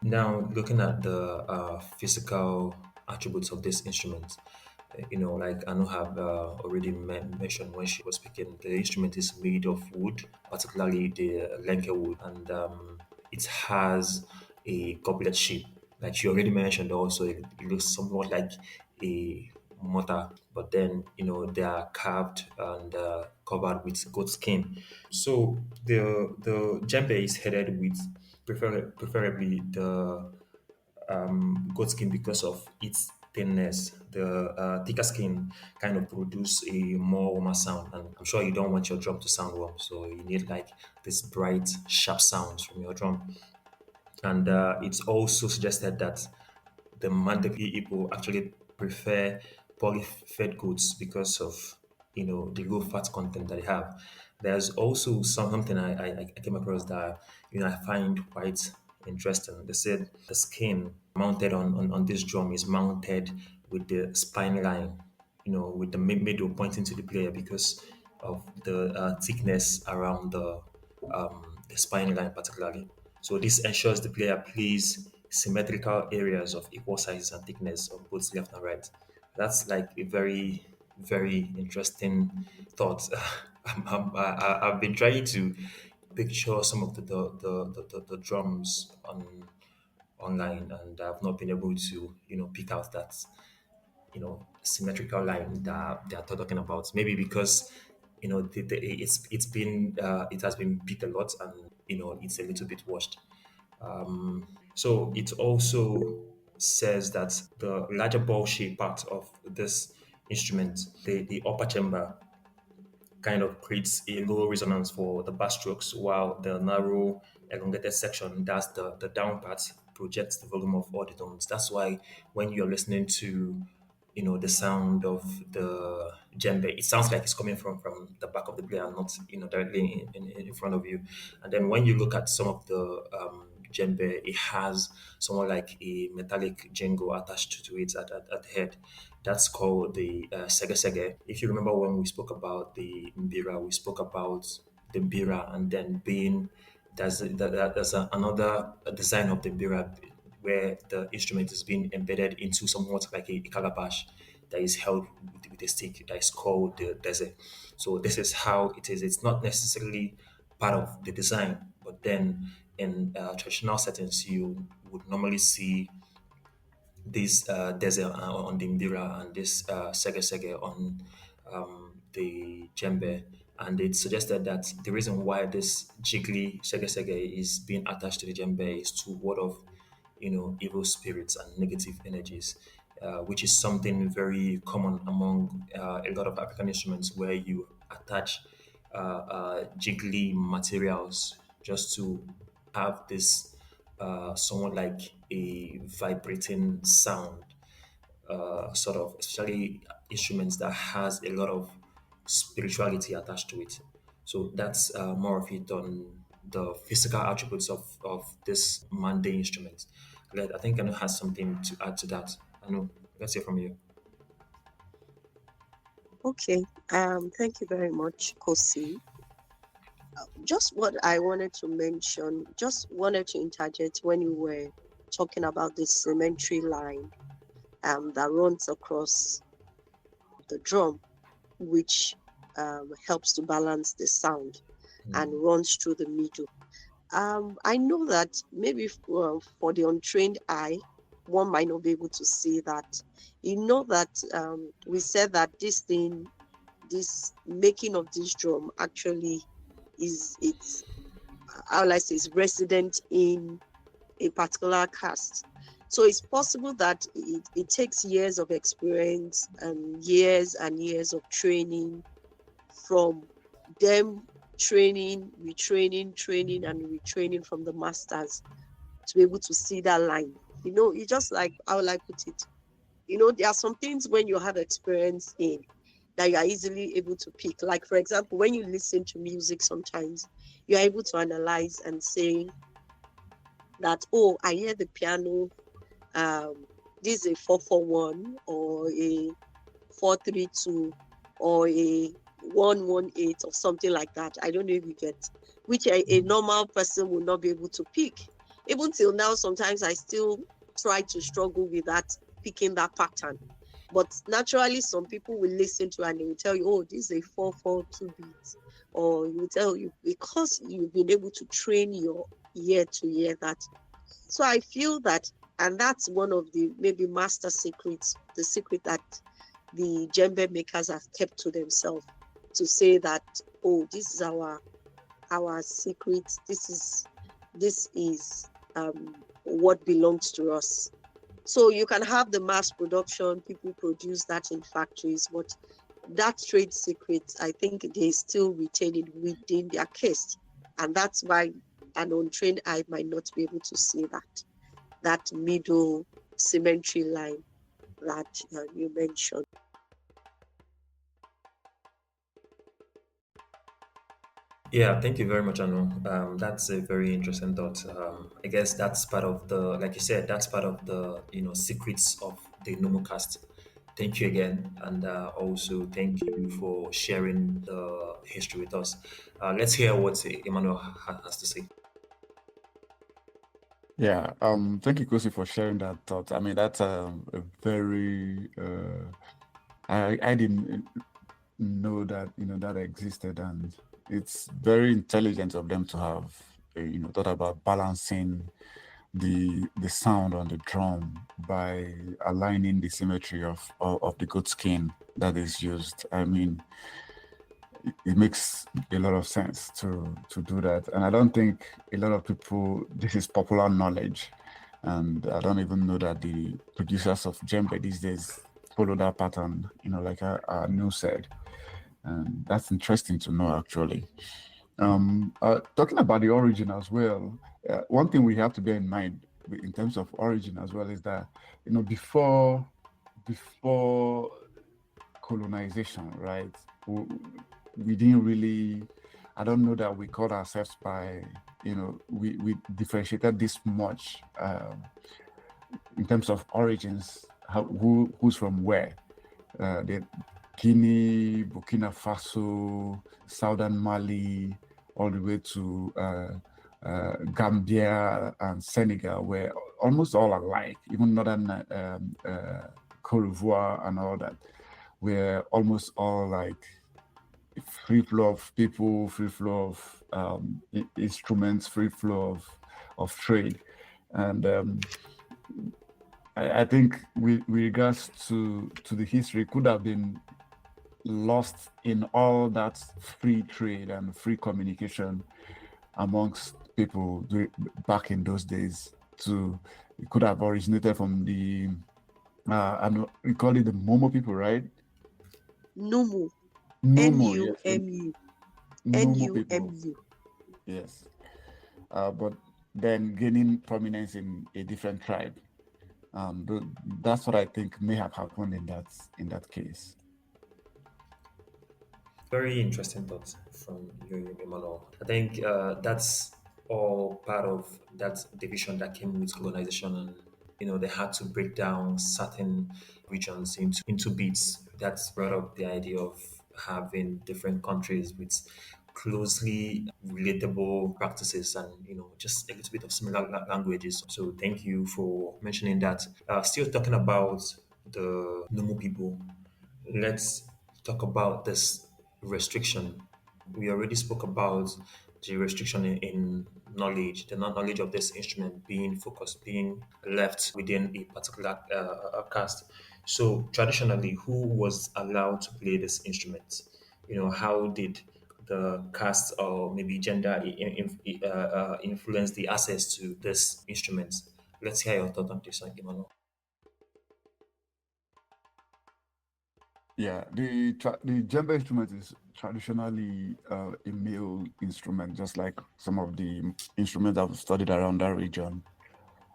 Now, looking at the physical attributes of this instrument, like Anu have already mentioned when she was speaking, the instrument is made of wood, particularly the lenke wood, and it has a goblet shape. Like she already mentioned, also it looks somewhat like a mortar, but then they are carved and covered with goat skin. So the djembe is headed with preferably the goat skin because of its thinness. The thicker skin kind of produce a more warmer sound, and I'm sure you don't want your drum to sound warm, so you need like this bright, sharp sounds from your drum. And it's also suggested that the Mandaki people actually prefer poly-fed goods because of the low fat content that they have. There's also something I came across that I find quite interesting. They said the skin mounted on this drum is mounted with the spine line, with the middle pointing to the player because of the thickness around the spine line particularly. So this ensures the player plays symmetrical areas of equal sizes and thickness of both left and right. That's like a very, very interesting thought. I've been trying to picture some of the drums online, and I've not been able to, pick out that, symmetrical line that they are talking about. Maybe because, it has been beat a lot, and it's a little bit washed. So it also says that the larger ball shape part of this instrument, the upper chamber, kind of creates a low resonance for the bass strokes, while the narrow, elongated section, that's the down part, projects the volume of all the tones. That's why when you're listening to, the sound of the djembe, it sounds like it's coming from the back of the player, not, directly in front of you. And then when you look at some of the djembe, it has somewhat like a metallic jingle attached to it at the head. That's called the sege sege. If you remember when we spoke about the mbira, we spoke about the mbira and then being another design of the mbira where the instrument is being embedded into somewhat like a calabash that is held with a stick that is called the desert. So this is how it is. It's not necessarily part of the design, but then in traditional settings, you would normally see this desert on the Mbira and this Sege Sege on the Djembe. And it suggested that the reason why this jiggly Sege Sege is being attached to the Djembe is to ward off, evil spirits and negative energies, which is something very common among a lot of African instruments where you attach jiggly materials just to have this somewhat like a vibrating sound, sort of, especially instruments that has a lot of spirituality attached to it. So that's more of it on the physical attributes of this Mande instrument. I think Anu has something to add to that. Anu, let's hear from you. Okay. Thank you very much, Kosi. Just what I wanted to mention, just wanted to interject when you were talking about the cemetery line that runs across the drum, which helps to balance the sound and runs through the middle. I know that maybe for the untrained eye, one might not be able to see that. You know that we said that this making of this drum actually it's how will I say is resident in a particular caste. So it's possible that it takes years of experience and years of training from them training and retraining from the masters to be able to see that line. It's just like how will I put it? There are some things when you have experience in that you are easily able to pick. Like, for example, when you listen to music, sometimes you're able to analyze and say that, oh, I hear the piano, this is a 441 or a 432 or a 118 or something like that. I don't know if you get, which a normal person will not be able to pick. Even till now, sometimes I still try to struggle with that, picking that pattern. But naturally, some people will listen to and they will tell you, oh, this is a 4/4 beats. Or you will tell you, because you've been able to train your ear to hear that. So I feel that, and that's one of the maybe master secrets, the secret that the djembe makers have kept to themselves, to say that, oh, this is our secret. This is what belongs to us. So you can have the mass production, people produce that in factories, but that trade secret, I think they still retain it within their case. And that's why an untrained eye might not be able to see that middle symmetry line that you mentioned. Yeah, thank you very much, Anu. That's a very interesting thought. I guess that's part of the, like you said, that's part of the, secrets of the Nomocast. Thank you again, and also thank you for sharing the history with us. Let's hear what Emmanuel has to say. Yeah, thank you, Kosi, for sharing that thought. I mean, that's a very I didn't know that that existed, and it's very intelligent of them to have thought about balancing the sound on the drum by aligning the symmetry of the goat skin that is used. I mean, it makes a lot of sense to do that, and I don't think a lot of people, this is popular knowledge, and I don't even know that the producers of djembe these days follow that pattern, like our new said. And that's interesting to know, actually. Talking about the origin as well, one thing we have to bear in mind in terms of origin as well is that, before colonization, right? We didn't really, I don't know that we called ourselves by, we differentiated this much in terms of origins, who's from where. The Guinea, Burkina Faso, Southern Mali, all the way to Gambia and Senegal were almost all alike, even northern Cote d'Ivoire and all that. We're almost all like free flow of people, free flow of instruments, free flow of trade. And I think with regards to the history, it could have been lost in all that free trade and free communication amongst people back in those days. It could have originated from the and we call it the Momo people, right? Numu, Numu, yes, the Numu, Numu people, Numu. yes. But then gaining prominence in a different tribe. That's what I think may have happened in that case. Very interesting thoughts from you, Emmanuel. I think that's all part of that division that came with colonization, and they had to break down certain regions into beats. That's brought up the idea of having different countries with closely relatable practices and just a little bit of similar languages. So thank you for mentioning that. Still talking about the Numu people, let's talk about this restriction. We already spoke about the restriction in knowledge, the knowledge of this instrument being focused, being left within a particular caste. So traditionally, who was allowed to play this instrument? How did the caste or maybe gender influence the access to this instrument? Let's hear your thought on this, Emmanuel. Yeah, the djembe instrument is traditionally a male instrument, just like some of the instruments I've studied around that region.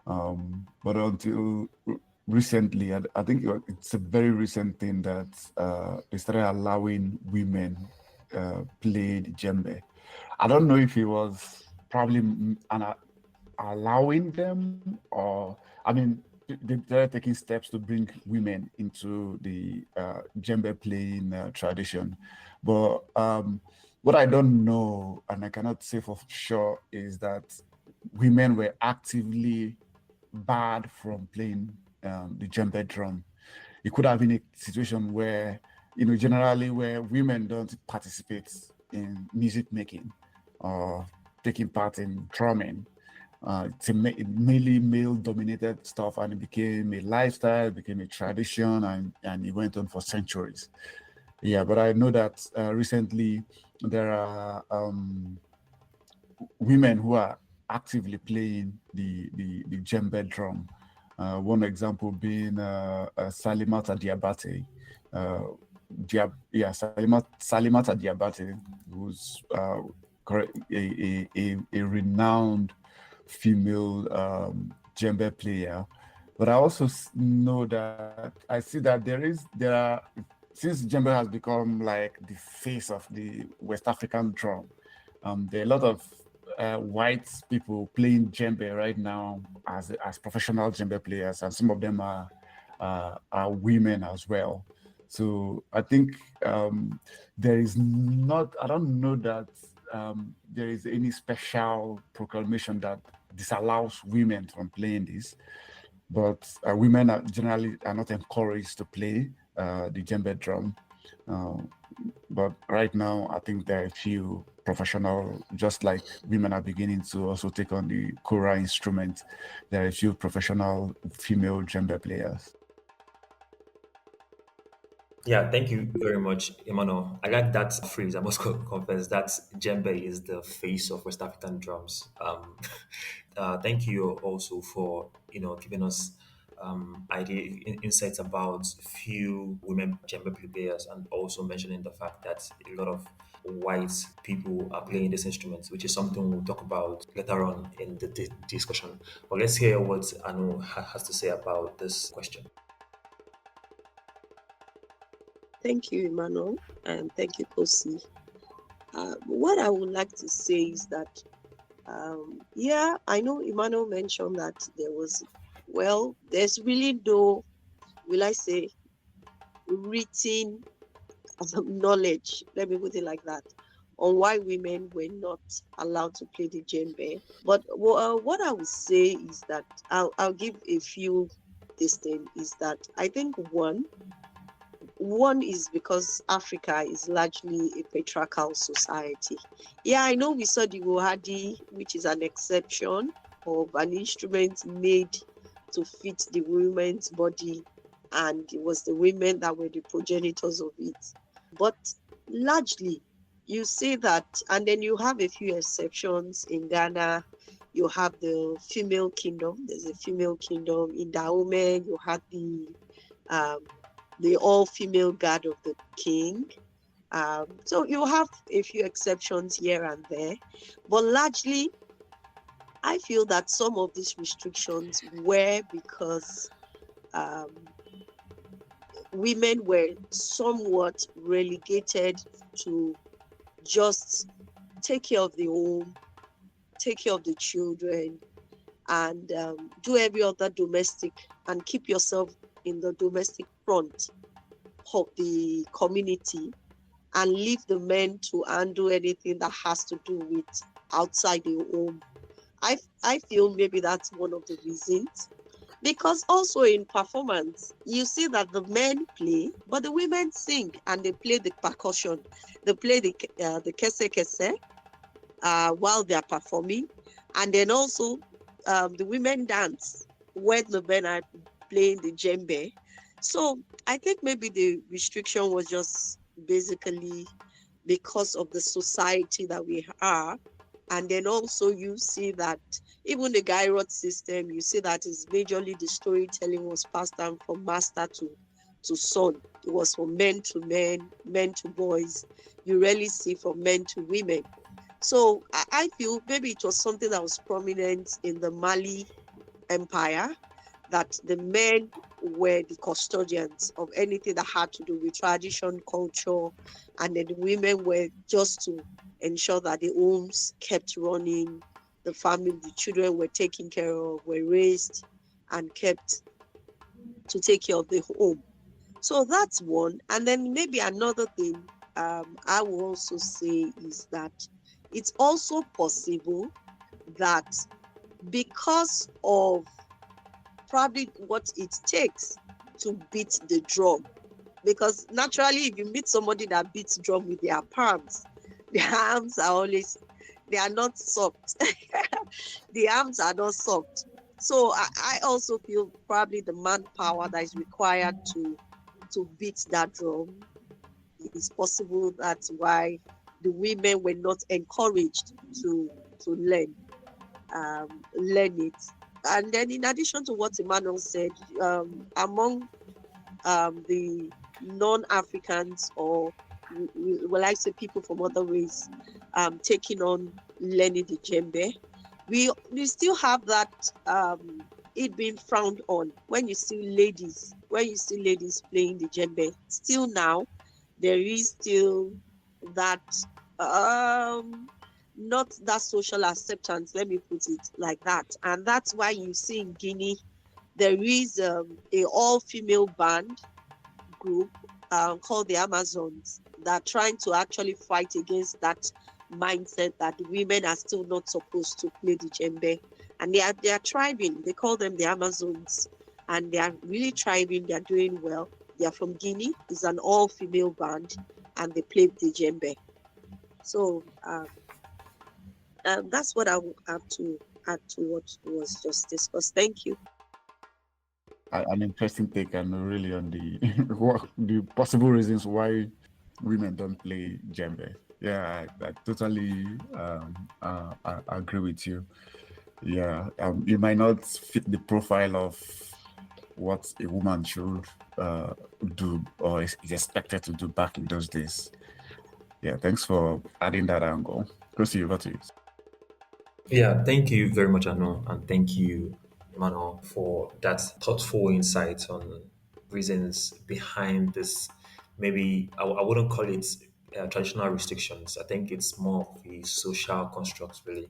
But until recently, I think it's a very recent thing that they started allowing women play the djembe. I don't know if it was probably allowing them, or I mean, they're taking steps to bring women into the djembe playing tradition. But what I don't know, and I cannot say for sure, is that women were actively barred from playing the djembe drum. It could have been a situation where, generally where women don't participate in music making or taking part in drumming. It's mainly male-dominated stuff, and it became a lifestyle, it became a tradition, and it went on for centuries. Yeah, but I know that recently there are women who are actively playing the djembe drum. One example being Salimata Diabate. Salimata Diabate, who's a renowned female djembe player. But I also know that I see that since djembe has become like the face of the West African drum, there are a lot of white people playing djembe right now as professional djembe players, and some of them are women as well. So I think there is not. I don't know that there is any special proclamation that disallows women from playing this, but women generally are not encouraged to play the djembe drum. But right now, I think there are a few professional, just like women are beginning to also take on the kora instrument. There are a few professional female djembe players. Yeah, thank you very much, Emmanuel. I like that phrase. I must confess that djembe is the face of West African drums. Thank you also for giving us insights about few women djembe players, and also mentioning the fact that a lot of white people are playing this instrument, which is something we'll talk about later on in the discussion. But let's hear what Anu has to say about this question. Thank you, Emmanuel, and thank you, Kosi. What I would like to say is that, yeah, I know Emmanuel mentioned that there's really no, will I say, written knowledge, let me put it like that, on why women were not allowed to play the djembe. But what I would say is that I'll give a few. This thing is that I think one is because Africa is largely a patriarchal society. Yeah, I know we saw the Wohadi, which is an exception of an instrument made to fit the women's body, and it was the women that were the progenitors of it. But largely, you see that, and then you have a few exceptions in Ghana. You have the female kingdom. There's a female kingdom in Dahomey. You have the all-female guard of the king. So you have a few exceptions here and there, but largely, I feel that some of these restrictions were because women were somewhat relegated to just take care of the home, take care of the children, and do every other domestic, and keep yourself in the domestic front of the community, and leave the men to handle anything that has to do with outside the home. I feel maybe that's one of the reasons. Because also in performance, you see that the men play, but the women sing, and they play the percussion. They play the kese kese while they are performing. And then also the women dance when the men are playing the djembe. So I think maybe the restriction was just basically because of the society that we are. And then also you see that even the Gairot system, you see that is majorly the storytelling was passed down from master to son. It was from men to men, men to boys. You rarely see from men to women. So I feel maybe it was something that was prominent in the Mali Empire, that the men were the custodians of anything that had to do with tradition, culture, and then the women were just to ensure that the homes kept running, the family, the children were taken care of, were raised and kept to take care of the home. So that's one. And then maybe another thing I will also say is that it's also possible that because of probably what it takes to beat the drum. Because naturally, if you meet somebody that beats drum with their palms, their arms are always, they are not soft. The arms are not soft. So I also feel probably the manpower that is required to beat that drum is possible. That's why the women were not encouraged to learn it. And then, in addition to what Emmanuel said, among the non-Africans, or will I say people from other race, taking on learning the djembe, we still have that it being frowned on when you see ladies playing the djembe. Still now, there is still that not that social acceptance. Let me put it like that, and that's why you see in Guinea there is a all-female band group called the Amazons that are trying to actually fight against that mindset that the women are still not supposed to play the djembe. And they are thriving. They call them the Amazons. And they are really thriving. They are doing well. They are from Guinea. It's an all-female band. And they play the djembe. So that's what I would have to add to what was just discussed. Thank you. An interesting take, and really on the the possible reasons why women don't play djembe. Yeah, I totally I agree with you. Yeah, you might not fit the profile of what a woman should do or is expected to do back in those days. Yeah, thanks for adding that angle. Proceed, over to you. Yeah, thank you very much, Anu, and thank you, Emmanuel, for that thoughtful insight on reasons behind this. Maybe I wouldn't call it traditional restrictions. I think it's more of a social construct, really.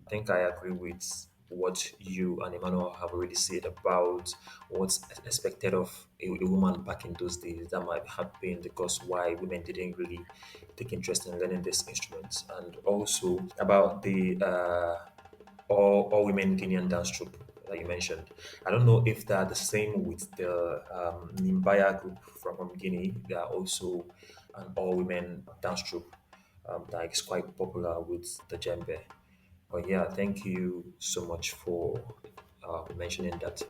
I think I agree with what you and Emmanuel have already said about what's expected of a woman back in those days. That might have been because why women didn't really take interest in learning these instruments, and also about the all women Guinean dance troupe that you mentioned. I don't know if they're the same with the Nimbaya group from Guinea. They are also an all women dance troupe that is quite popular with the djembe. But yeah, thank you so much for mentioning that.